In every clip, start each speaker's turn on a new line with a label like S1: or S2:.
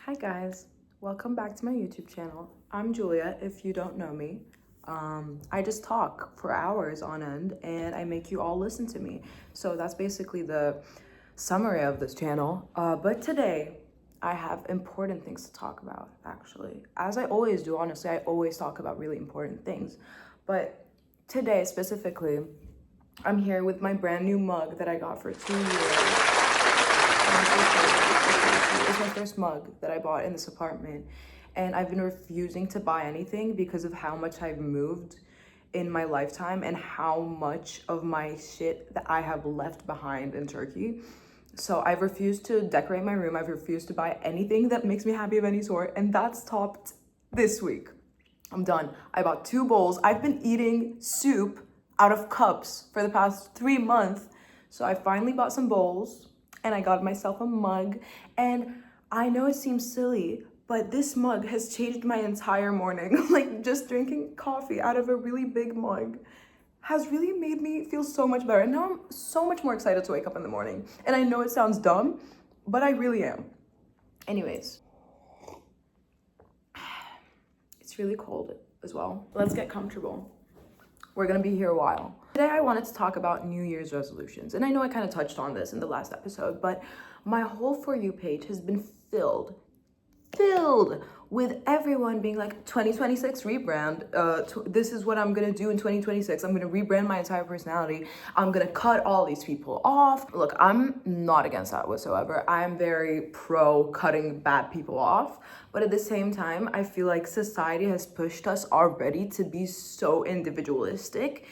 S1: Hi guys, welcome back to my YouTube channel. I'm Julia, if you don't know me. I just talk for hours on end and I make you all listen to me. So that's basically the summary of this channel. But today I have important things to talk about, actually. As I always do, honestly, I always talk about really important things. But today specifically, I'm here with my brand new mug that I got for 2 years. It's my first mug that I bought in this apartment, and I've been refusing to buy anything because of how much I've moved in my lifetime and how much of my shit that I have left behind in Turkey. So I've refused to decorate my room. I've refused to buy anything that makes me happy of any sort, and that stopped this week. I'm done. I bought 2 bowls. I've been eating soup out of cups for the past 3 months. So I finally bought some bowls and I got myself a mug. And I know it seems silly, but this mug has changed my entire morning. Like just drinking coffee out of a really big mug has really made me feel so much better. And now I'm so much more excited to wake up in the morning. And I know it sounds dumb, but I really am. Anyways, it's really cold as well. Let's get comfortable. We're gonna be here a while. Today I wanted to talk about New Year's resolutions. And I know I kind of touched on this in the last episode, but my whole For You page has been filled with everyone being like, 2026 rebrand. This is what I'm gonna do in 2026. I'm gonna rebrand my entire personality. I'm gonna cut all these people off. Look, I'm not against that whatsoever. I'm very pro cutting bad people off. But at the same time, I feel like society has pushed us already to be so individualistic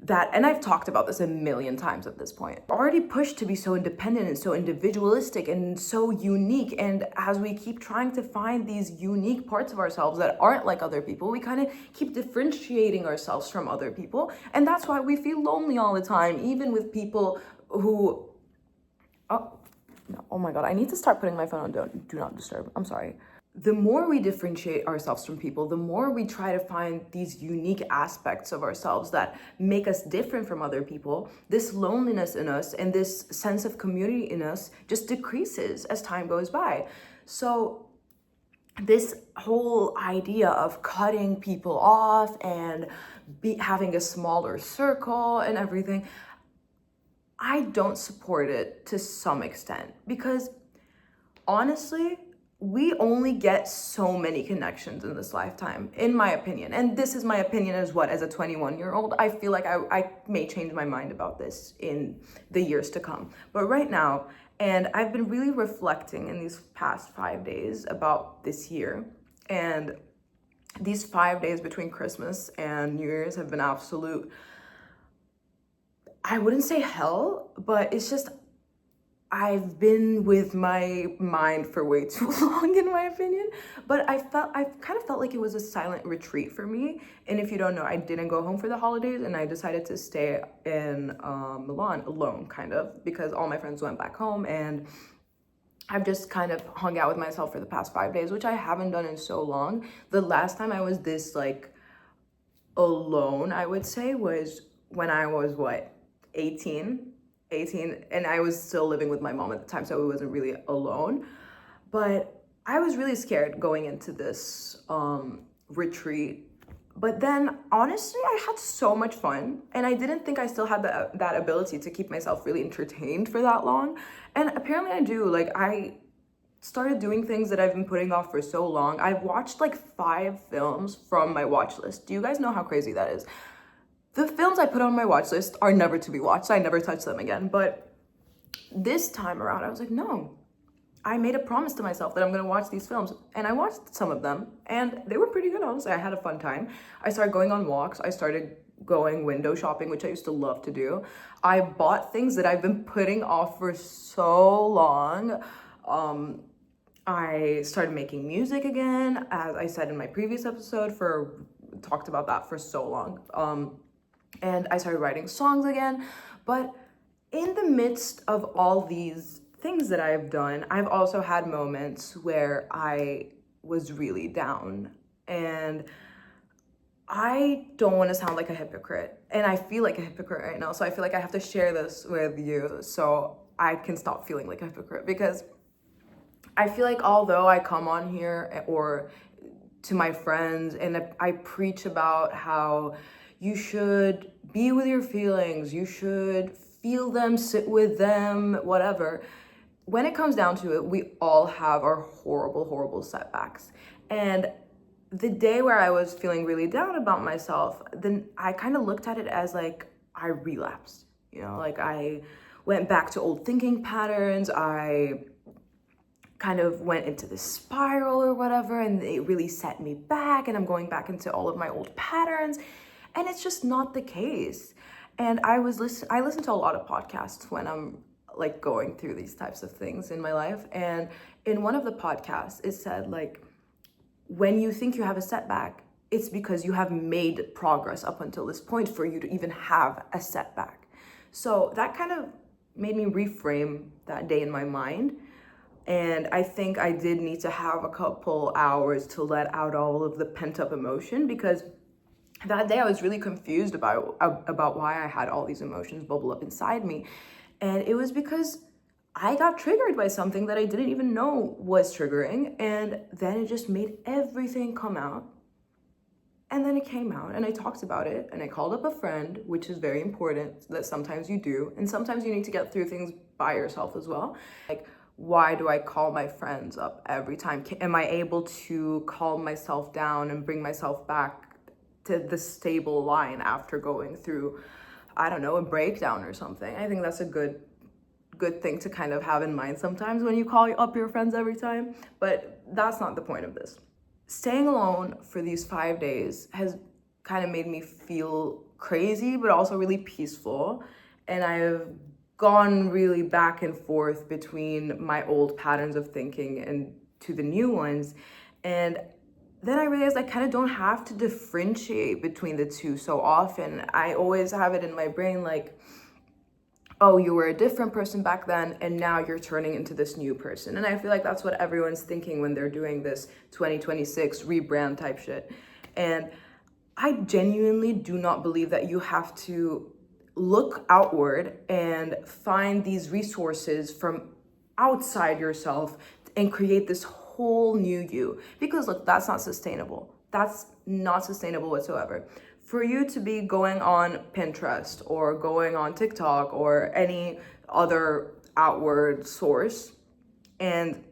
S1: that, and I've talked about this a million times at this point, already pushed to be so independent and so individualistic and so unique. And as we keep trying to find these unique parts of ourselves that aren't like other people, we kind of keep differentiating ourselves from other people. And that's why we feel lonely all the time, even with people who, oh my God, I need to start putting my phone on do not disturb. I'm sorry. The more we differentiate ourselves from people, the more we try to find these unique aspects of ourselves that make us different from other people, this loneliness in us and this sense of community in us just decreases as time goes by. So this whole idea of cutting people off and having a smaller circle and everything, I don't support it to some extent, because honestly, we only get so many connections in this lifetime, in my opinion. And this is my opinion as a 21-year-old. I feel like I may change my mind about this in the years to come. But right now, and I've been really reflecting in these past 5 days about this year. And these 5 days between Christmas and New Year's have been absolute, I wouldn't say hell, but it's just, I've been with my mind for way too long, in my opinion. But I kind of felt like it was a silent retreat for me. And if you don't know, I didn't go home for the holidays and I decided to stay in Milan alone, kind of, because all my friends went back home, and I've just kind of hung out with myself for the past 5 days, which I haven't done in so long. The last time I was this like alone, I would say, was when I was 18, and I was still living with my mom at the time, so I wasn't really alone. But I was really scared going into this retreat. But then honestly, I had so much fun, and I didn't think I still had that ability to keep myself really entertained for that long. And apparently I do. Like, I started doing things that I've been putting off for so long. I've watched like 5 films from my watch list. Do you guys know how crazy that is? The films I put on my watch list are never to be watched. I never touch them again. But this time around, I was like, no. I made a promise to myself that I'm gonna watch these films. And I watched some of them, and they were pretty good, honestly. I had a fun time. I started going on walks. I started going window shopping, which I used to love to do. I bought things that I've been putting off for so long. I started making music again, as I said in my previous episode, talked about that for so long. And I started writing songs again. But in the midst of all these things that I've done, I've also had moments where I was really down. And I don't want to sound like a hypocrite. And I feel like a hypocrite right now. So I feel like I have to share this with you so I can stop feeling like a hypocrite. Because I feel like although I come on here or to my friends and I preach about how you should be with your feelings, you should feel them, sit with them, whatever. When it comes down to it, we all have our horrible, horrible setbacks. And the day where I was feeling really down about myself, then I kind of looked at it as like I relapsed. Like I went back to old thinking patterns. I kind of went into this spiral or whatever, and it really set me back, and I'm going back into all of my old patterns, and it's just not the case. And I listen to a lot of podcasts when I'm like going through these types of things in my life, and in one of the podcasts it said like, when you think you have a setback, it's because you have made progress up until this point for you to even have a setback. So that kind of made me reframe that day in my mind. And I think I did need to have a couple hours to let out all of the pent up emotion, because that day I was really confused about why I had all these emotions bubble up inside me. And it was because I got triggered by something that I didn't even know was triggering. And then it just made everything come out. And then it came out and I talked about it and I called up a friend, which is very important that sometimes you do. And sometimes you need to get through things by yourself as well. Like, why do I call my friends up every time? Am I able to calm myself down and bring myself back to the stable line after going through, I don't know, a breakdown or something? I think that's a good thing to kind of have in mind sometimes when you call up your friends every time. But that's not the point of this. Staying alone for these 5 days has kind of made me feel crazy, but also really peaceful. And I've gone really back and forth between my old patterns of thinking and to the new ones. And then I realized I kind of don't have to differentiate between the two so often. I always have it in my brain like, oh, you were a different person back then and now you're turning into this new person. And I feel like that's what everyone's thinking when they're doing this 2026 rebrand type shit. And I genuinely do not believe that you have to look outward and find these resources from outside yourself and create this whole new you. Because look, that's not sustainable. That's not sustainable whatsoever. For you to be going on Pinterest or going on TikTok or any other outward source and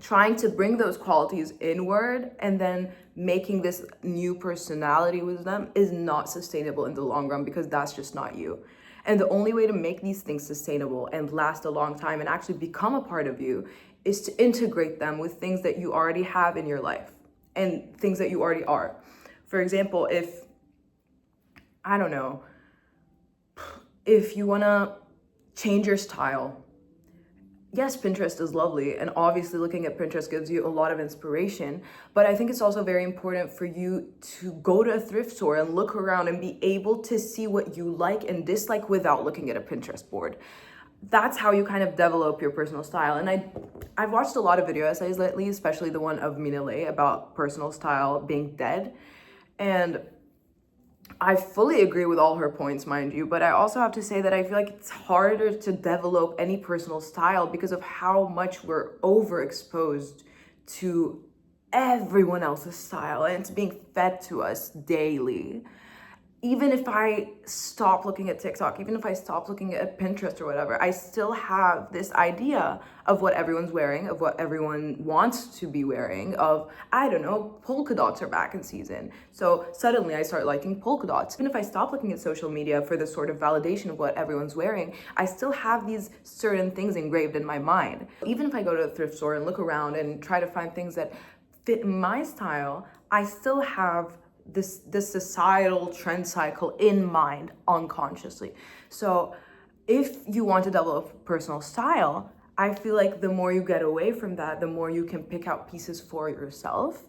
S1: trying to bring those qualities inward and then making this new personality with them is not sustainable in the long run, because that's just not you. And the only way to make these things sustainable and last a long time and actually become a part of you is to integrate them with things that you already have in your life and things that you already are. For example, I don't know, if you want to change your style, yes, Pinterest is lovely, and obviously looking at Pinterest gives you a lot of inspiration, but I think it's also very important for you to go to a thrift store and look around and be able to see what you like and dislike without looking at a Pinterest board. That's how you kind of develop your personal style. And I've watched a lot of video essays lately, especially the one of Mina Lay about personal style being dead. And I fully agree with all her points, mind you, but I also have to say that I feel like it's harder to develop any personal style because of how much we're overexposed to everyone else's style, and it's being fed to us daily. Even if I stop looking at TikTok, even if I stop looking at Pinterest or whatever, I still have this idea of what everyone's wearing, of what everyone wants to be wearing, of, I don't know, polka dots are back in season. So suddenly I start liking polka dots. Even if I stop looking at social media for this sort of validation of what everyone's wearing, I still have these certain things engraved in my mind. Even if I go to a thrift store and look around and try to find things that fit my style, I still have this societal trend cycle in mind unconsciously. So if you want to develop personal style, I feel like the more you get away from that, the more you can pick out pieces for yourself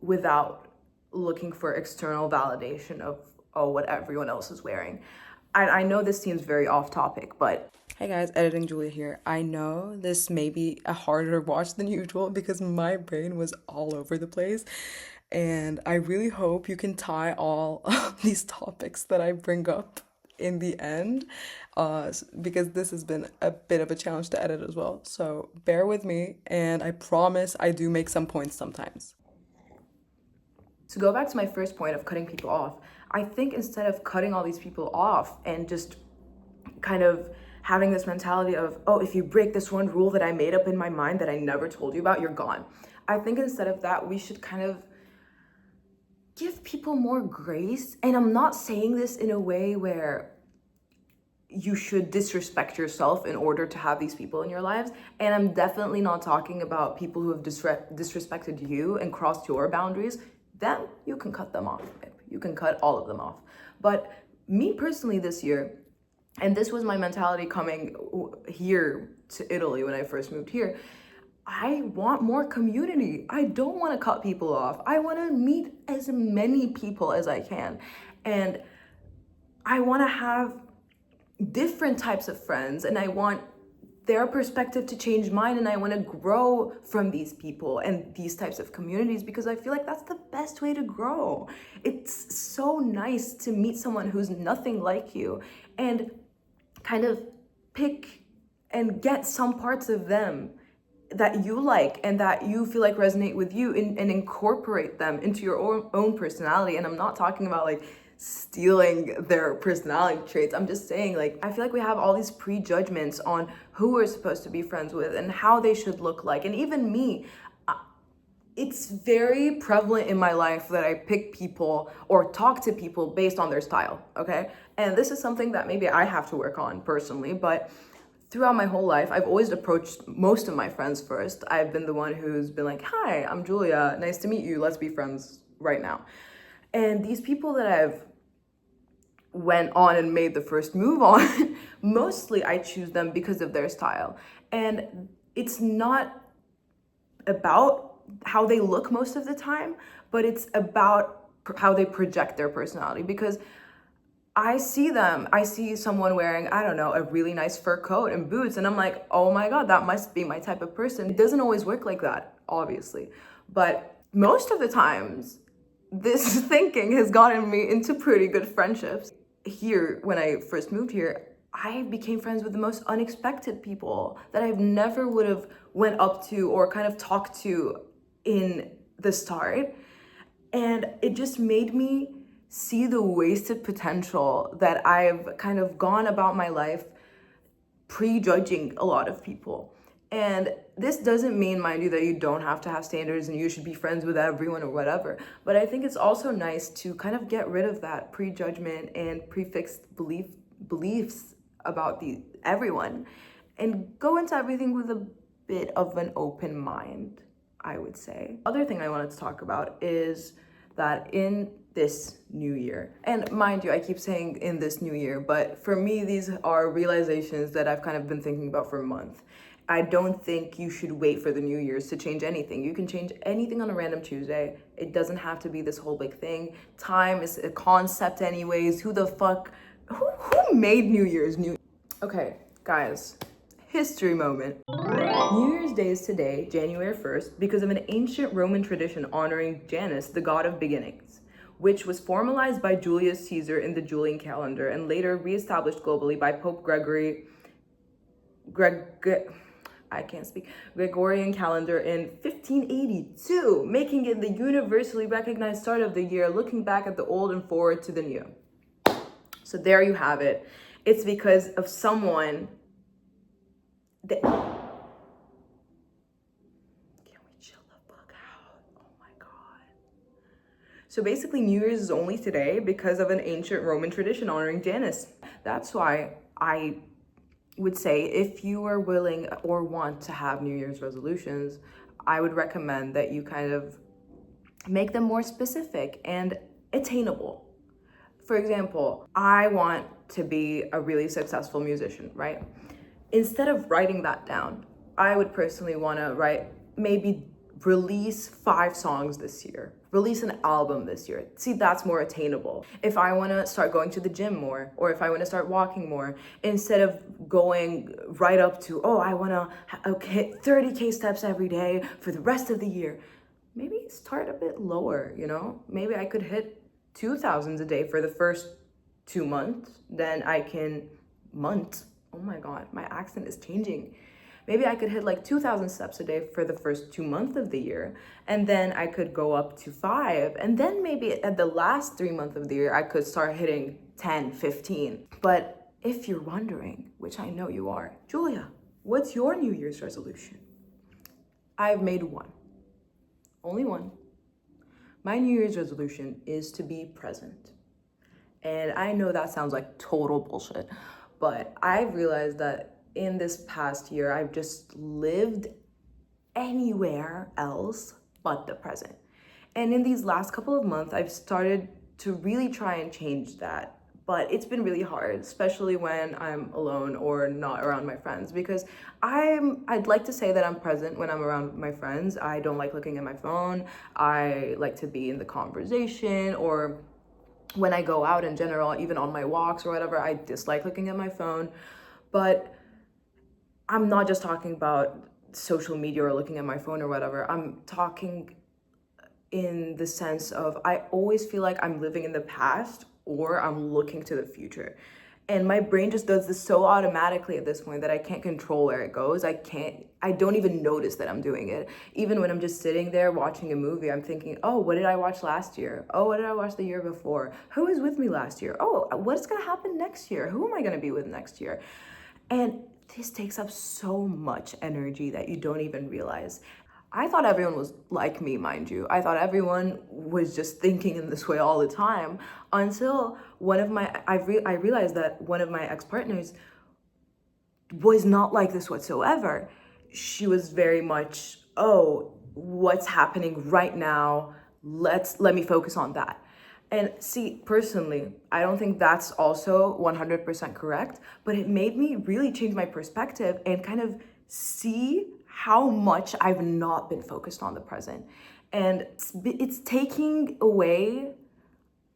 S1: without looking for external validation of, oh, what everyone else is wearing. I know this seems very off topic, but hey guys, Editing Julia here. I know this may be a harder watch than usual because my brain was all over the place. And I really hope you can tie all of these topics that I bring up
S2: in the end, because this has been a bit of a challenge to edit as well. So bear with me, and I promise I do make some points sometimes.
S1: To go back to my first point of cutting people off, I think instead of cutting all these people off and just kind of having this mentality of, oh, if you break this one rule that I made up in my mind that I never told you about, you're gone. I think instead of that, we should kind of give people more grace. And I'm not saying this in a way where you should disrespect yourself in order to have these people in your lives. And I'm definitely not talking about people who have disrespected you and crossed your boundaries. Then you can cut them off. You can cut all of them off. But me personally this year, and this was my mentality coming here to Italy when I first moved here, I want more community. I don't want to cut people off. I want to meet as many people as I can. And I want to have different types of friends, and I want their perspective to change mine, and I want to grow from these people and these types of communities, because I feel like that's the best way to grow. It's so nice to meet someone who's nothing like you and kind of pick and get some parts of them that you like and that you feel like resonate with you, and incorporate them into your own personality. And I'm not talking about like stealing their personality traits. I'm just saying, like, I feel like we have all these prejudgments on who we're supposed to be friends with and how they should look like. And even me, it's very prevalent in my life that I pick people or talk to people based on their style, okay? And this is something that maybe I have to work on personally, but throughout my whole life, I've always approached most of my friends first. I've been the one who's been like, hi, I'm Julia, nice to meet you, let's be friends right now. And these people that I've went on and made the first move on, mostly I choose them because of their style. And it's not about how they look most of the time, but it's about how they project their personality. Because I see someone wearing, I don't know, a really nice fur coat and boots, and I'm like, oh my God, that must be my type of person. It doesn't always work like that, obviously. But most of the times, this thinking has gotten me into pretty good friendships. Here, when I first moved here, I became friends with the most unexpected people that I've never would have went up to or kind of talked to in the start. And it just made me see the wasted potential that I've kind of gone about my life prejudging a lot of people. And this doesn't mean, mind you, that you don't have to have standards and you should be friends with everyone or whatever. But I think it's also nice to kind of get rid of that prejudgment and prefixed beliefs about everyone, and go into everything with a bit of an open mind, I would say. Other thing I wanted to talk about is that in this new year, and mind you, I keep saying in this new year, but for me, these are realizations that I've kind of been thinking about for a month. I don't think you should wait for the New Year's to change anything. You can change anything on a random Tuesday. It doesn't have to be this whole big thing. Time is a concept anyways. Who made New Year's new? Okay, guys, history moment. New Year's Day is today, January 1st, because of an ancient Roman tradition honoring Janus, the god of beginnings, which was formalized by Julius Caesar in the Julian calendar and later reestablished globally by Pope Gregorian calendar in 1582, making it the universally recognized start of the year, looking back at the old and forward to the new. So there you have it. It's because of someone that... Can we chill the fuck out? Oh my God. So basically New Year's is only today because of an ancient Roman tradition honoring Janus. That's why I would say, if you are willing or want to have New Year's resolutions, I would recommend that you kind of make them more specific and attainable. For example, I want to be a really successful musician, right? Instead of writing that down, I would personally want to maybe release 5 songs this year, release an album this year. See, that's more attainable. If I want to start going to the gym more, or if I want to start walking more, instead of going right up to, oh, I want to hit 30K steps every day for the rest of the year, maybe start a bit lower, you know? Maybe I could hit 2,000 a day for the first 2 months, then I can, months, oh my God, my accent is changing. Maybe I could hit like 2,000 steps a day for the first 2 months of the year. And then I could go up to 5. And then maybe at the last 3 months of the year, I could start hitting 10, 15. But if you're wondering, which I know you are, Julia, what's your New Year's resolution? I've made one. Only one. My New Year's resolution is to be present. And I know that sounds like total bullshit, but I've realized that in this past year, I've just lived anywhere else but the present. And in these last couple of months, I've started to really try and change that. But it's been really hard, especially when I'm alone or not around my friends, because I'd like to say that I'm present when I'm around my friends. I don't like looking at my phone. I like to be in the conversation, or when I go out in general, even on my walks or whatever, I dislike looking at my phone. But I'm not just talking about social media or looking at my phone or whatever. I'm talking in the sense of I always feel like I'm living in the past or I'm looking to the future. And my brain just does this so automatically at this point that I can't control where it goes. I don't even notice that I'm doing it. Even when I'm just sitting there watching a movie, I'm thinking, oh, what did I watch last year? Oh, what did I watch the year before? Who was with me last year? Oh, what's gonna happen next year? Who am I gonna be with next year? And this takes up so much energy that you don't even realize. I thought everyone was like me, mind you. I thought everyone was just thinking in this way all the time until I realized that one of my ex-partners was not like this whatsoever. She was very much, oh, what's happening right now? Let me focus on that. And see, personally, I don't think that's also 100% correct, but it made me really change my perspective and kind of see how much I've not been focused on the present. And it's taking away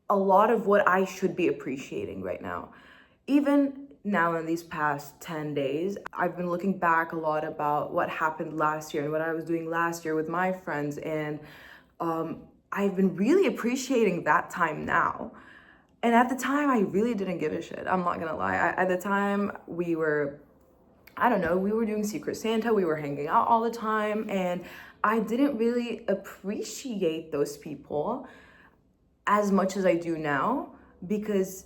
S1: a lot of what I should be appreciating right now. Even now in these past 10 days, I've been looking back a lot about what happened last year and what I was doing last year with my friends. And I've been really appreciating that time now. And at the time, I really didn't give a shit. I'm not gonna lie. At the time, we were doing Secret Santa, we were hanging out all the time, and I didn't really appreciate those people as much as I do now, because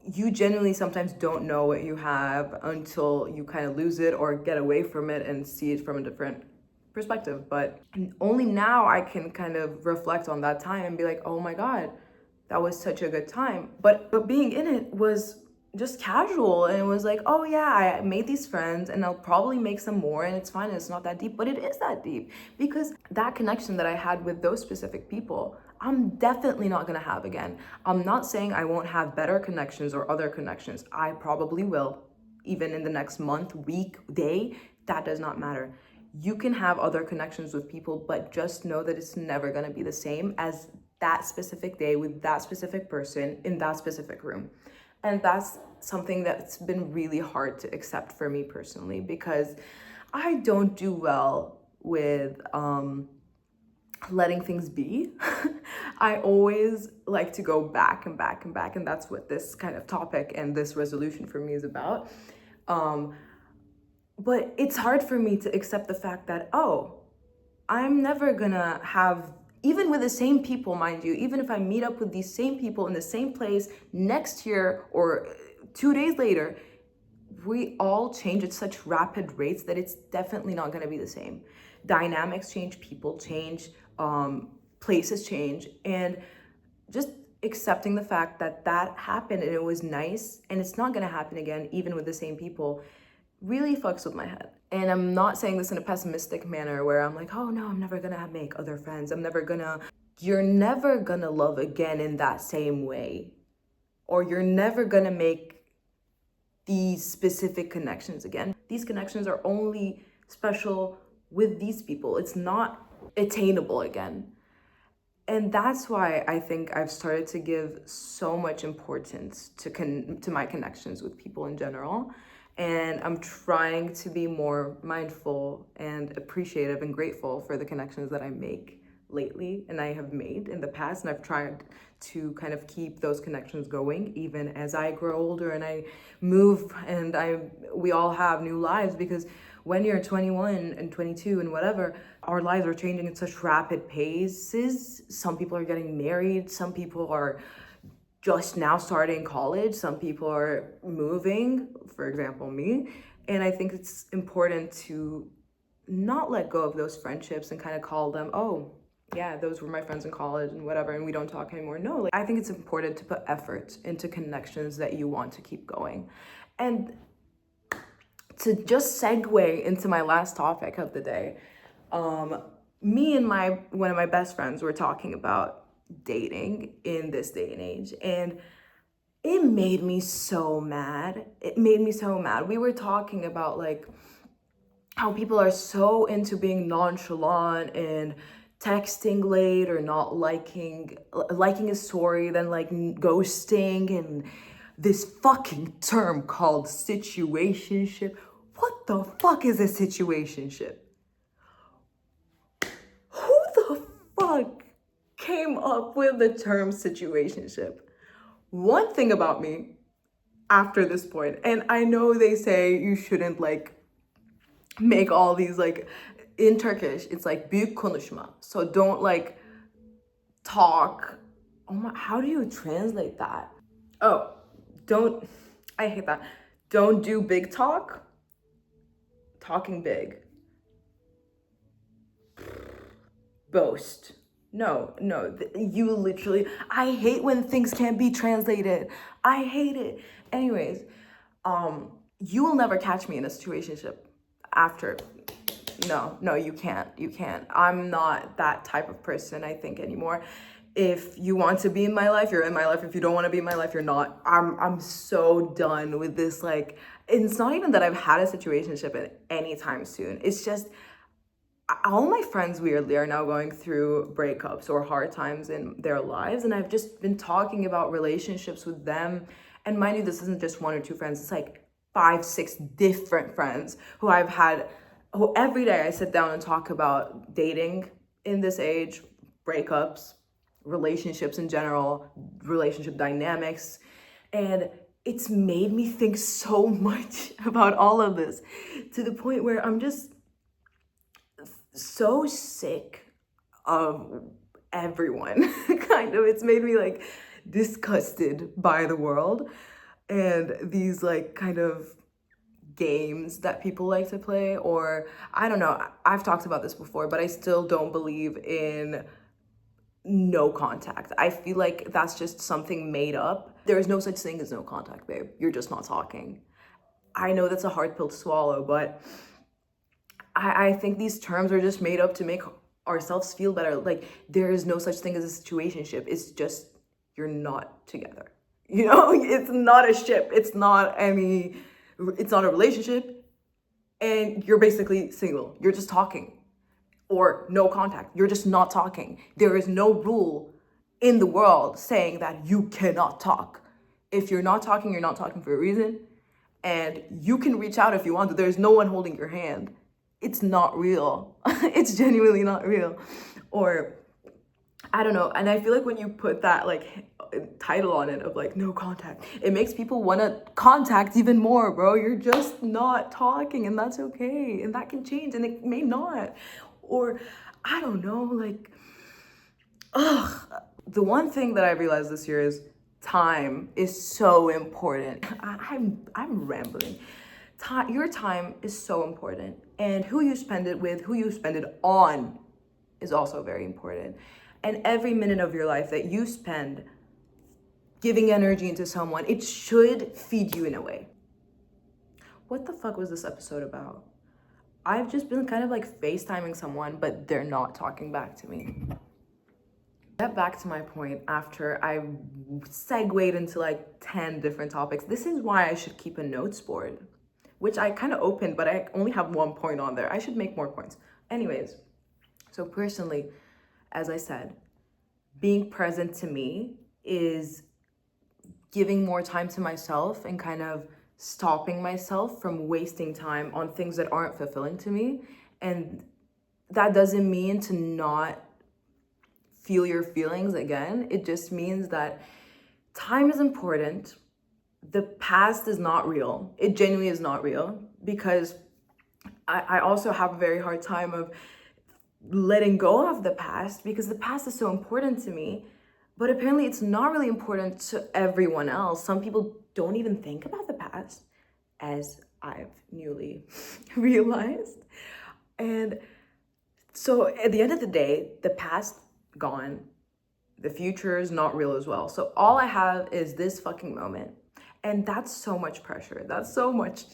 S1: you genuinely sometimes don't know what you have until you kind of lose it or get away from it and see it from a different perspective. But only now I can kind of reflect on that time and be like, oh my God, that was such a good time. But being in it was just casual, and it was like, oh yeah, I made these friends and I'll probably make some more, and it's fine, it's not that deep. But it is that deep, because that connection that I had with those specific people, I'm definitely not gonna have again. I'm not saying I won't have better connections or other connections. I probably will, even in the next month, week, day. That does not matter. You can have other connections with people, but just know that it's never gonna be the same as that specific day with that specific person in that specific room. And that's something that's been really hard to accept for me personally, because I don't do well with letting things be. I always like to go back and back and back, and that's what this kind of topic and this resolution for me is about. But it's hard for me to accept the fact that, oh, I'm never gonna have, even with the same people, mind you, even if I meet up with these same people in the same place next year or 2 days later, we all change at such rapid rates that it's definitely not gonna be the same. Dynamics change, people change, places change, and just accepting the fact that that happened and it was nice and it's not gonna happen again, even with the same people, really fucks with my head. And I'm not saying this in a pessimistic manner where I'm like, oh no, I'm never gonna make other friends. You're never gonna love again in that same way. Or you're never gonna make these specific connections again. These connections are only special with these people. It's not attainable again. And that's why I think I've started to give so much importance to my connections with people in general. And I'm trying to be more mindful and appreciative and grateful for the connections that I make lately and I have made in the past, and I've tried to kind of keep those connections going even as I grow older and I move and we all have new lives, because when you're 21 and 22 and whatever, our lives are changing at such rapid paces. Some people are getting married, some people are just now starting college, some people are moving, for example, me. And I think it's important to not let go of those friendships and kind of call them, oh, yeah, those were my friends in college and whatever, and we don't talk anymore. No, like, I think it's important to put effort into connections that you want to keep going. And to just segue into my last topic of the day, me and one of my best friends were talking about dating in this day and age, and it made me so mad. It made me so mad. We were talking about like how people are so into being nonchalant and texting late or not liking a story, then like ghosting, and this fucking term called situationship. What the fuck is a situationship? Who the fuck came up with the term situationship? One thing about me after this point, and I know they say you shouldn't like make all these like, in Turkish it's like büyük konuşma, so don't like talk. Oh my, how do you translate that? Oh, don't, I hate that. Don't do big talk. Talking big. Boast. No, you literally, I hate when things can't be translated. I hate it. Anyways, you will never catch me in a situationship after. No, you can't. I'm not that type of person, I think, anymore. If you want to be in my life, you're in my life. If you don't want to be in my life, you're not. I'm so done with this. Like, it's not even that I've had a situationship anytime soon. It's just all my friends weirdly are now going through breakups or hard times in their lives, and I've just been talking about relationships with them. And mind you, this isn't just one or two friends, it's like 5-6 different friends who I've had, who every day I sit down and talk about dating in this age, breakups, relationships in general, relationship dynamics. And it's made me think so much about all of this, to the point where I'm just so sick of everyone. Kind of, it's made me like disgusted by the world and these like kind of games that people like to play. Or I don't know, I've talked about this before, but I still don't believe in no contact. I feel like that's just something made up. There is no such thing as no contact, babe. You're just not talking. I know that's a hard pill to swallow, but I think these terms are just made up to make ourselves feel better. Like, there is no such thing as a situationship. It's just, you're not together. You know, it's not a ship. It's not a relationship. And you're basically single. You're just talking. Or no contact. You're just not talking. There is no rule in the world saying that you cannot talk. If you're not talking, you're not talking for a reason. And you can reach out if you want to. There's no one holding your hand. It's not real. It's genuinely not real. Or I don't know. And I feel like when you put that like title on it of like no contact, it makes people want to contact even more, bro. You're just not talking, and that's okay. And that can change, and it may not. Or I don't know, like, the one thing that I realized this year is time is so important. I'm rambling. Your time is so important, and who you spend it with, who you spend it on, is also very important. And every minute of your life that you spend giving energy into someone, it should feed you in a way. What the fuck was this episode about? I've just been kind of like FaceTiming someone, but they're not talking back to me. Get back to my point after I segued into like 10 different topics. This is why I should keep a notes board, which I kind of opened, but I only have one point on there. I should make more points. Anyways, so personally, as I said, being present to me is giving more time to myself and kind of stopping myself from wasting time on things that aren't fulfilling to me. And that doesn't mean to not feel your feelings again. It just means that time is important. The past is not real. It genuinely is not real, because I also have a very hard time of letting go of the past, because the past is so important to me, but apparently it's not really important to everyone else. Some people don't even think about the past, as I've newly realized. And so at the end of the day, the past gone, the future is not real as well. So all I have is this fucking moment. And that's so much pressure. That's so much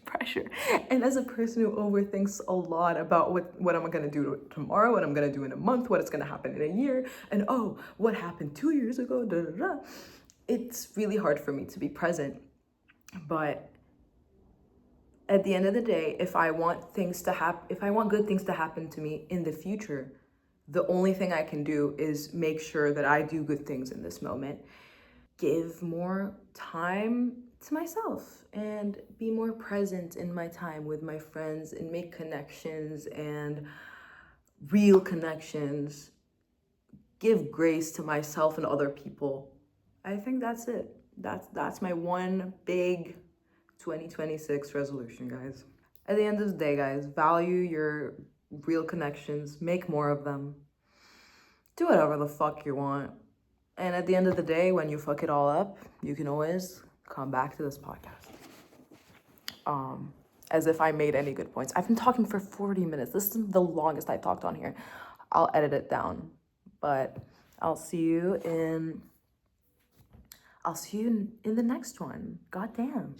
S1: pressure. And as a person who overthinks a lot about what I'm gonna do tomorrow, what I'm gonna do in a month, what is gonna happen in a year, and oh, what happened 2 years ago, da da da. It's really hard for me to be present. But at the end of the day, if I want good things to happen to me in the future, the only thing I can do is make sure that I do good things in this moment. Give more time to myself and be more present in my time with my friends and make connections and real connections. Give grace to myself and other people. I think that's it. That's my one big 2026 resolution, guys. At the end of the day, guys, value your real connections, make more of them. Do whatever the fuck you want. And at the end of the day, when you fuck it all up, you can always come back to this podcast. As if I made any good points. I've been talking for 40 minutes. This is the longest I've talked on here. I'll edit it down. But I'll see you in the next one. Goddamn.